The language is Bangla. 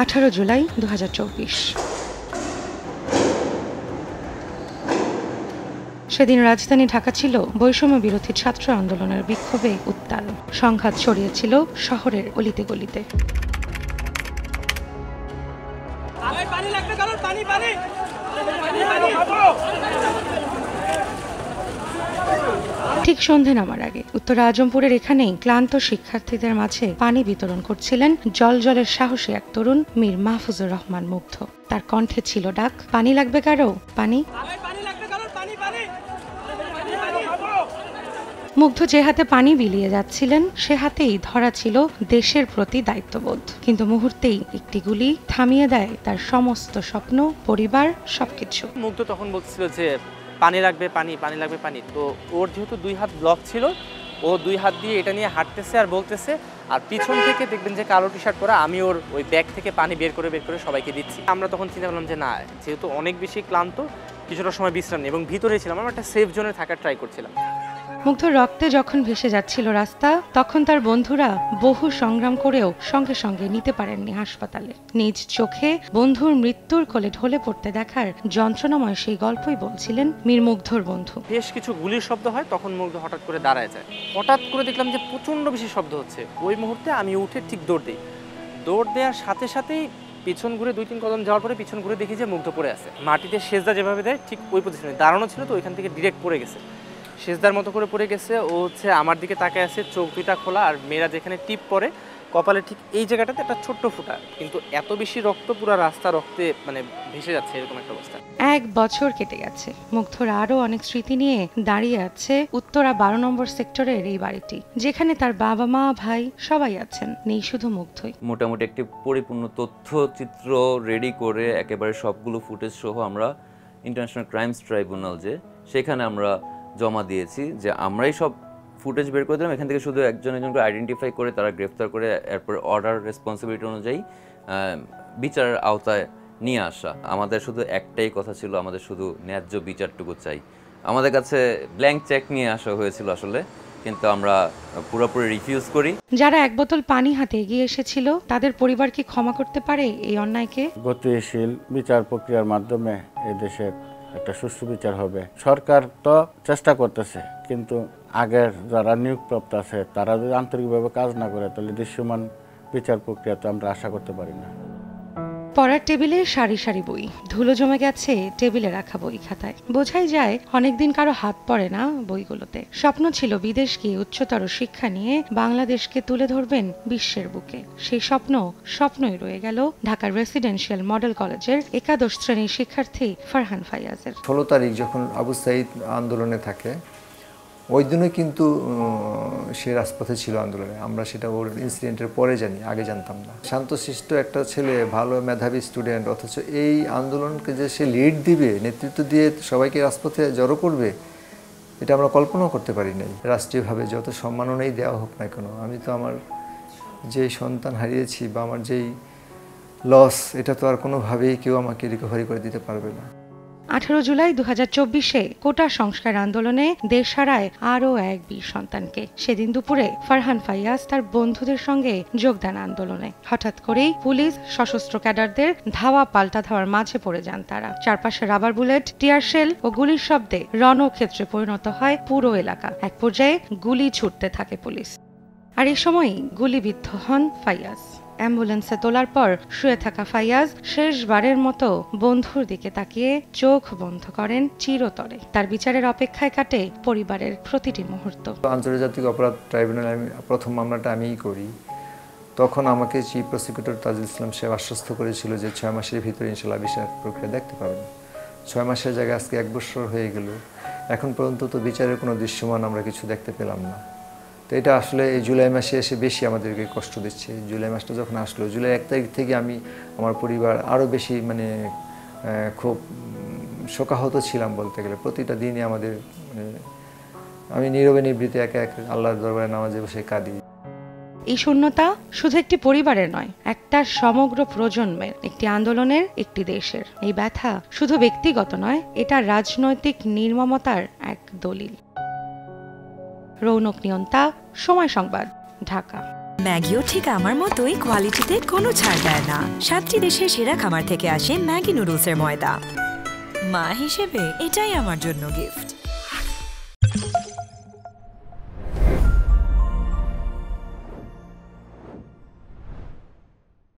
18 জুলাই 2024। সেদিন রাজধানী ঢাকা ছিল বৈষম্য বিরোধী ছাত্র আন্দোলনের বিক্ষোভে উত্তাল। সংঘাত ছড়িয়েছিল শহরের অলিতে গলিতে। ঠিক সন্ধে নামার আগে উত্তর আজমপুরের এখানেই ক্লান্ত শিক্ষার্থীদের মাঝে পানি বিতরণ করছিলেন জলের সাহসী এক তরুণ মীর মাহফুজুর রহমান মুগ্ধ। তার কণ্ঠে ছিল ডাক, পানি লাগবে কারো, পানি। মুগ্ধ যে হাতে পানি বিলিয়ে যাচ্ছিলেন সে হাতেই ধরা ছিল দেশের প্রতি দায়িত্ববোধ। কিন্তু মুহূর্তেই একটি গুলি থামিয়ে দেয় তার সমস্ত স্বপ্ন, পরিবার, সবকিছু। মুগ্ধ তখন বলছিল যে পানি লাগবে, পানি লাগবে, পানি। তো ওর যেহেতু 2 হাত ব্লক ছিল, ও 2 হাত দিয়ে এটা নিয়ে হাঁটতেছে আর বলতেছে, আর পিছন থেকে দেখবেন যে কালো টি শার্ট পরা, আমি ওর ওই ব্যাগ থেকে পানি বের করে সবাইকে দিচ্ছি। আমরা তখন চিন্তা করলাম যে না, যেহেতু অনেক বেশি ক্লান্ত, কিছুটা সময় বিশ্রাম নিই, এবং ভিতরে ছিলাম, আমরা একটা সেফ জোনে থাকার ট্রাই করছিলাম। মুগ্ধ রক্তে যখন ভেসে যাচ্ছিল রাস্তা, তখন তার বন্ধুরা বহু সংগ্রাম করেও সঙ্গে সঙ্গে নিতে পারেননি হাসপাতালে। নিজ চোখে বন্ধুর মৃত্যুর কোলে ঢলে পড়তে দেখার যন্ত্রণাময় সেই গল্পই বলছিলেন মীর মুগ্ধর বন্ধু। বেশ কিছু গুলির শব্দ হয়, তখন মুগ্ধ হঠাৎ করে দাঁড়ায় যায়। হঠাৎ করে দেখলাম যে প্রচণ্ড বেশি শব্দ হচ্ছে। ওই মুহূর্তে আমি উঠে ঠিক দৌড় দিই। দৌড় দেওয়ার সাথে সাথেই পিছন ঘুরে 2-3 কদম যাওয়ার পরে পিছন ঘুরে দেখি যে মুগ্ধ পড়ে আছে। মাটিতে সেজদা যেভাবে দেয় ঠিক ওই পজিশনে দাঁড়ানো ছিল, তো ওইখান থেকে ডিরেক্ট পড়ে গেছে, সেজদার মতো করে পড়ে গেছে। ও আমার দিকে তাকায় আছে, চোখ দুইটা খোলা, আর মেয়েরা যেখানে টিপ পরে কপালে ঠিক এই জায়গাটাতে একটা ছোট্ট ফুটা, কিন্তু এত বেশি রক্ত, পুরো রাস্তা রক্তে ভেসে যাচ্ছে, এরকম একটা অবস্থা। 1 বছর কেটে গেছে। মুগ্ধর আরো অনেক স্মৃতি নিয়ে দাঁড়িয়ে আছে উত্তরা 12 নম্বর সেক্টরের এই বাড়িটি, যেখানে তার বাবা মা ভাই সবাই আছেন, নেই শুধু মুগ্ধই। মোটামুটি একটি পরিপূর্ণ তথ্যচিত্র রেডি করে একেবারে সবগুলো ফুটেজ সহ আমরা ইন্টারন্যাশনাল ক্রাইমস ট্রাইব্যুনাল সেখানে আমরা জমা দিয়েছি, যে আমরাই সব ফুটেজ বের করে দিলাম। এখান থেকে শুধু একজন একজনকে আইডেন্টিফাই করে তারা গ্রেফতার করে এরপর অর্ডার রেসপন্সিবিলিটি অনুযায়ী বিচারের আওতায় নিয়ে আসা। আমাদের শুধু একটাই কথা ছিল, আমাদের শুধু ন্যায্য বিচারটুকু চাই। আমাদের কাছে ব্ল্যাঙ্ক চেক নিয়ে আসা হয়েছিল আসলে, কিন্তু আমরা পুরোপুরি রিফিউজ করি। যারা 1 বোতল পানি হাতে এগিয়ে এসেছিল, তাদের পরিবার কি ক্ষমা করতে পারে এই অন্যায়কে? গতিশীল বিচার প্রক্রিয়ার মাধ্যমে এই দেশের একটা সুষ্ঠু বিচার হবে। সরকার তো চেষ্টা করতেছে, কিন্তু আগের যারা নিয়োগপ্রাপ্ত আছে তারা যদি আন্তরিকভাবে কাজ না করে, তাহলে দৃশ্যমান বিচার প্রক্রিয়া তো আমরা আশা করতে পারি না। পড়ার টেবিলে সারি সারি বই, ধুলো জমে গেছে টেবিলে রাখা বই খাতায়। বোঝাই যায় অনেকদিন কারো হাত পড়ে না বইগুলোতে। স্বপ্ন ছিল বিদেশ গিয়ে উচ্চতর শিক্ষা নিয়ে বাংলাদেশকে তুলে ধরবেন বিশ্বের বুকে। সেই স্বপ্নই রয়ে গেল ঢাকার রেসিডেন্সিয়াল মডেল কলেজের 11 শ্রেণীর শিক্ষার্থী ফারহান ফাইয়াজের। 16 তারিখ যখন আবু সাঈদ আন্দোলনে থাকে, ওই দিনও কিন্তু সে রাজপথে ছিল আন্দোলনে। আমরা সেটা ওর ইনসিডেন্টের পরে জানি, আগে জানতাম না। শান্তশিষ্ট একটা ছেলে, ভালো মেধাবী স্টুডেন্ট, অথচ এই আন্দোলনকে যে সে লিড দিবে, নেতৃত্ব দিয়ে সবাইকে রাজপথে জড়ো করবে, এটা আমরা কল্পনাও করতে পারি নাই। রাষ্ট্রীয়ভাবে যত সম্মাননাই দেওয়া হোক না কেন, আমি তো আমার যেই সন্তান হারিয়েছি বা আমার যেই লস, এটা তো আর কোনোভাবেই কেউ আমাকে রিকভারি করে দিতে পারবে না। 18 জুলাই 2024-এ কোটা সংস্কার আন্দোলনে দেশ হারায় আরও এক বীর সন্তানকে। সেদিন দুপুরে ফারহান ফাইয়াজ তার বন্ধুদের সঙ্গে যোগ দেন আন্দোলনে। হঠাৎ করেই পুলিশ সশস্ত্র ক্যাডারদের ধাওয়া পাল্টা ধাওয়ার মাঝে পড়ে যান তারা। চারপাশে রাবার বুলেট, টিয়ার শেল ও গুলির শব্দে রণক্ষেত্রে পরিণত হয় পুরো এলাকা। এক পর্যায়ে গুলি ছুটতে থাকে পুলিশ, আর এই সময়ই গুলিবিদ্ধ হন ফাইয়াজ। অ্যাম্বুলেন্সে তোলার পর শুয়ে থাকা ফাইয়াজ শেষবারের মতো বন্ধুর দিকে তাকিয়ে চোখ বন্ধ করেন চিরতরে। তার বিচারের অপেক্ষায় কাটে পরিবারের প্রতিটি মুহূর্ত। আন্তর্জাতিক অপরাধ ট্রাইব্যুনালে প্রথম মামলাটা আমিই করি। তখন আমাকে চিফ প্রসিকিউটর তাজুল ইসলাম সাহেব আশ্বস্ত করেছিল যে 6 মাসের ভিতরে ইনশাল্লাহ বিচার প্রক্রিয়া দেখতে পাবেন। 6 মাসের জায়গায় আজকে 1 বছর হয়ে গেল, এখন পর্যন্ত তো বিচারের কোনো দৃশ্যমান আমরা কিছু দেখতে পেলাম না। তো এটা আসলে এই জুলাই মাসে এসে বেশি আমাদেরকে কষ্ট দিচ্ছে। জুলাই মাসটা যখন আসলো, জুলাই 1 তারিখ থেকে আমি, আমার পরিবার আরও বেশি খুব শোকাহত ছিলাম বলতে গেলে। প্রতিটা দিনই আমাদের আমি নীরবে নিবৃত্তে একে একে আল্লাহর দরবারে নামাজে বসে কাঁদি। এই শূন্যতা শুধু একটি পরিবারের নয়, একটা সমগ্র প্রজন্মের, একটি আন্দোলনের, একটি দেশের। এই ব্যথা শুধু ব্যক্তিগত নয়, এটা রাজনৈতিক নির্মমতার এক দলিল। রৌনক নিয়ন্তা, সময় সংবাদ, ঢাকা। ম্যাগিও ঠিক আমার মতোই কোয়ালিটিতে কোনো ছাড় দেয় না। 7টি দেশের সেরা খামার থেকে আসে ম্যাগি নুডলসের ময়দা। মা হিসেবে এটাই আমার জন্য গিফট।